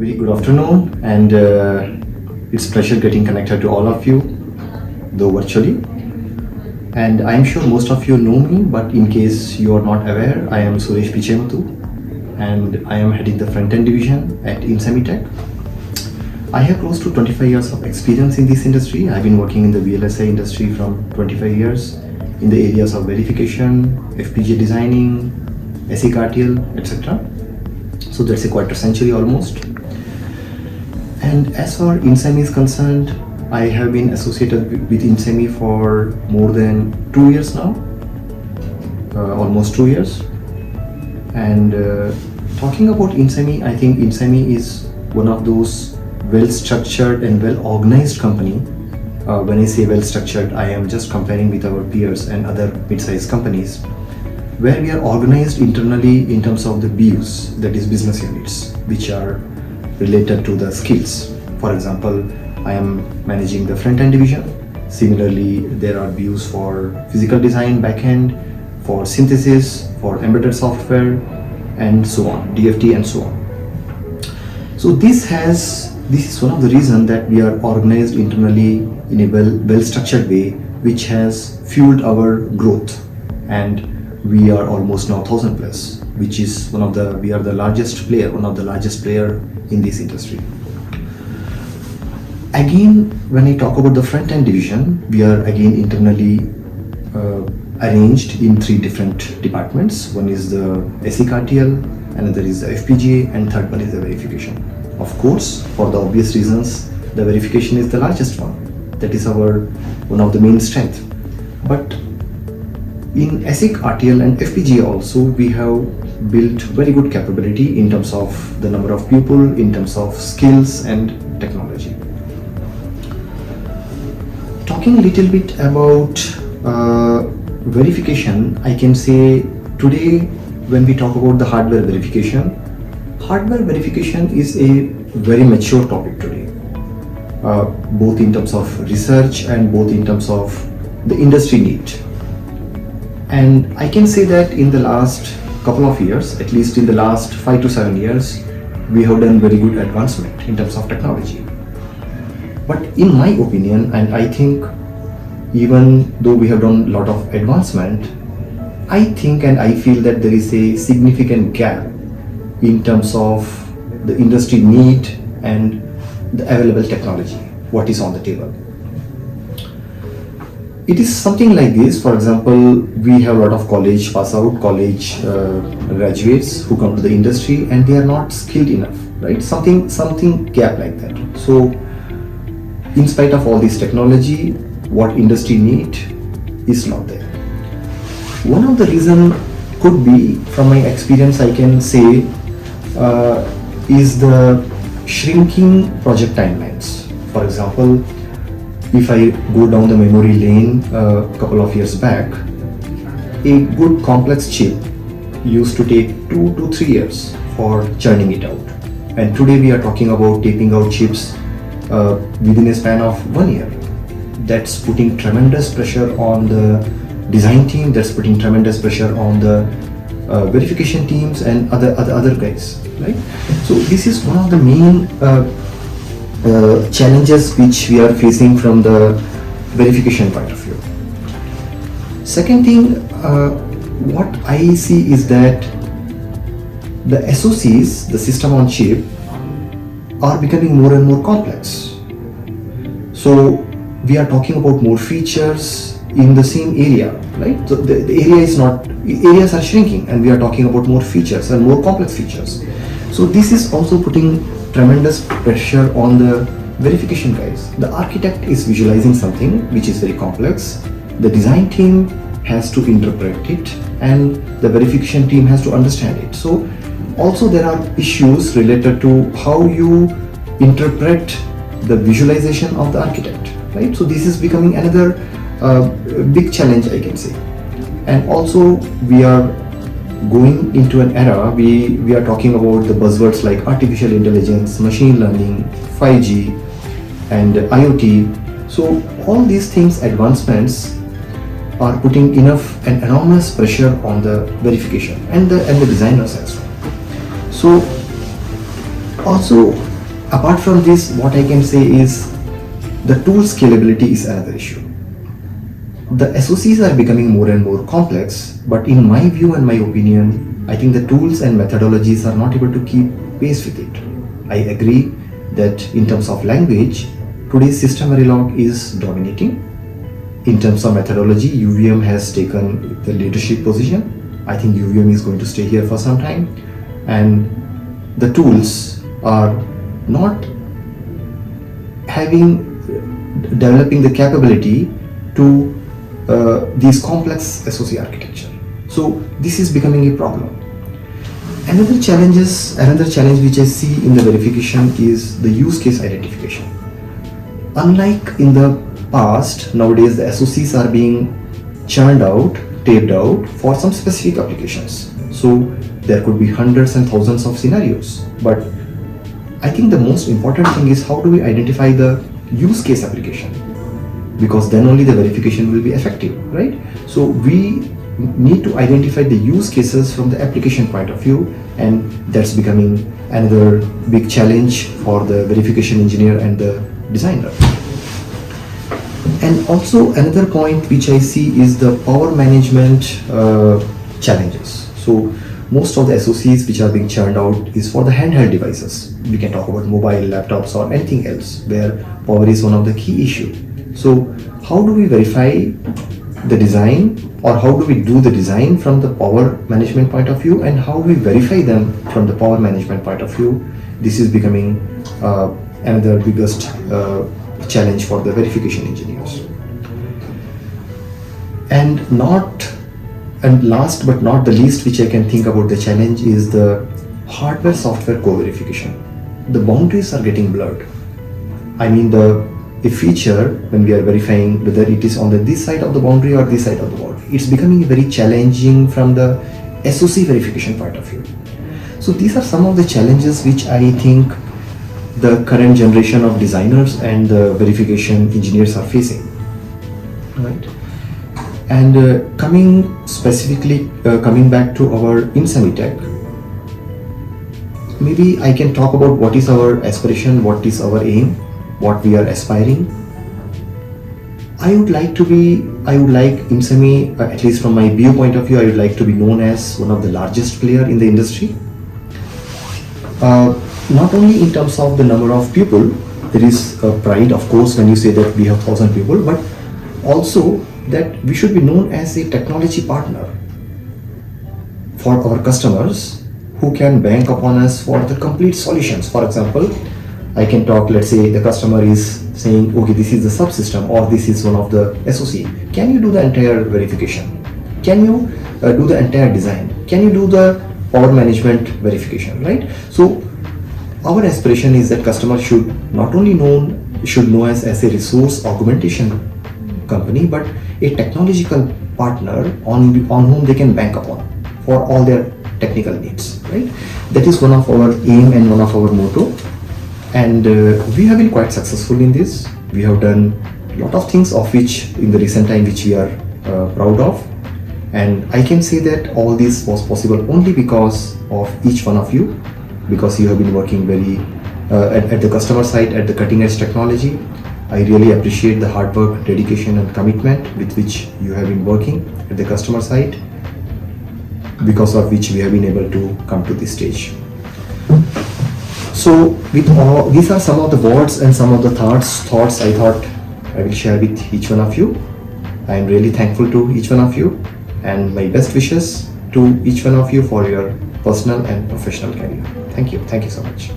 Very good afternoon, and it's a pleasure getting connected to all of you, though virtually. And I'm sure most of you know me, but in case you are not aware, I am Suresh Pitchaimuthu, and I am heading the front-end division at InSemi Tech. I have close to 25 years of experience in this industry. I've been working in the VLSI industry from 25 years in the areas of verification, FPGA designing, ASIC RTL, etc. So that's a quarter century almost. And as far InSemi is concerned, I have been associated with InSemi for more than 2 years now, almost 2 years. And talking about InSemi, I think InSemi is one of those well-structured and well-organized company. When I say well-structured, I am just comparing with our peers and other mid-sized companies, where we are organized internally in terms of the BUs, that is business units, which are related to the skills. For example, I am managing the front-end division. Similarly, there are BUs for physical design, back-end, for synthesis, for embedded software, and so on, DFT and so on. So this is one of the reasons that we are organized internally in a well-structured way, which has fueled our growth. And we are almost now 1,000 plus, which is we are the largest player, one of the largest player in this industry. Again, when I talk about the front-end division, we are again internally arranged in 3 different departments. One is the ASIC RTL, another is the FPGA, and third one is the verification. Of course, for the obvious reasons, the verification is the largest one. That is one of the main strengths. But in ASIC RTL and FPGA also, we have built very good capability in terms of the number of people, in terms of skills and technology. Talking a little bit about verification, I can say today when we talk about the hardware verification is a very mature topic today, both in terms of research and both in terms of the industry need. And I can say that in the last couple of years, at least in the last 5 to 7 years, we have done very good advancement in terms of technology. But in my opinion, and I think even though we have done a lot of advancement, I think and I feel that there is a significant gap in terms of the industry need and the available technology, what is on the table. It is something like this. For example, we have a lot of college college graduates who come to the industry and they are not skilled enough, right? Something gap like that. So in spite of all this technology, what industry need is not there. One of the reason could be, from my experience I can say, is the shrinking project timelines. For example, if I go down the memory lane a couple of years back, a good complex chip used to take 2 to 3 years for churning it out. And today we are talking about taping out chips within a span of 1 year. That's putting tremendous pressure on the design team, that's putting tremendous pressure on the verification teams and other guys, right? So this is one of the main challenges which we are facing from the verification point of view. Second thing, what I see is that the SoCs, the system on chip, are becoming more and more complex. So we are talking about more features in the same area, right? So the areas are shrinking and we are talking about more features and more complex features. So this is also putting tremendous pressure on the verification guys. The architect is visualizing something which is very complex. The design team has to interpret it and the verification team has to understand it. So also there are issues related to how you interpret the visualization of the architect, right? So this is becoming another big challenge, I can say. And also we are going into an era, we are talking about the buzzwords like artificial intelligence, machine learning, 5G and IoT. So all these things, advancements, are putting enough and enormous pressure on the verification and the designers as well. So also Apart from this, what I can say is the tool scalability is another issue. The SOCs are becoming more and more complex, but in my view and my opinion, I think the tools and methodologies are not able to keep pace with it. I agree that in terms of language, today's system Verilog is dominating. In terms of methodology, UVM has taken the leadership position. I think UVM is going to stay here for some time, and the tools are not developing the capability to these complex SOC architecture. So this is becoming a problem. Another challenge which I see in the verification is the use case identification. Unlike in the past, nowadays the SOCs are being churned out, taped out for some specific applications. So there could be hundreds and thousands of scenarios. But I think the most important thing is how do we identify the use case application? Because then only the verification will be effective, right? So we need to identify the use cases from the application point of view, and that's becoming another big challenge for the verification engineer and the designer. And also another point which I see is the power management challenges. So most of the SOCs which are being churned out is for the handheld devices. We can talk about mobile, laptops or anything else where power is one of the key issues. So how do we verify the design, or how do we do the design from the power management point of view, and how we verify them from the power management point of view? This is becoming another biggest challenge for the verification engineers. And last but not the least, which I can think about the challenge is the hardware software co-verification. The boundaries are getting blurred. I mean, a feature, when we are verifying whether it is on this side of the boundary or this side of the boundary, it's becoming very challenging from the SOC verification point of view. So these are some of the challenges which I think the current generation of designers and the verification engineers are facing, right? And coming back to our InSemi tech, maybe I can talk about what is our aspiration, what is our aim, what we are aspiring. I would like InSemi, at least from my viewpoint of view, I would like to be known as one of the largest player in the industry. Not only in terms of the number of people, there is pride, of course, when you say that we have 1,000 people, but also that we should be known as a technology partner for our customers who can bank upon us for the complete solutions. For example, I can talk, let's say the customer is saying, okay, this is the subsystem or this is one of the SOC. Can you do the entire verification? Can you do the entire design? Can you do the power management verification, right? So our aspiration is that customers should not only know us as a resource augmentation company, but a technological partner on whom they can bank upon for all their technical needs, right? That is one of our aim and one of our motto. And we have been quite successful in this. We have done a lot of things of which in the recent time which we are proud of. And I can say that all this was possible only because of each one of you, because you have been working very at the customer side, at the cutting edge technology. I really appreciate the hard work, dedication and commitment with which you have been working at the customer side, because of which we have been able to come to this stage. So with all, these are some of the words and some of the thoughts I thought I will share with each one of you. I am really thankful to each one of you, and my best wishes to each one of you for your personal and professional career. Thank you so much.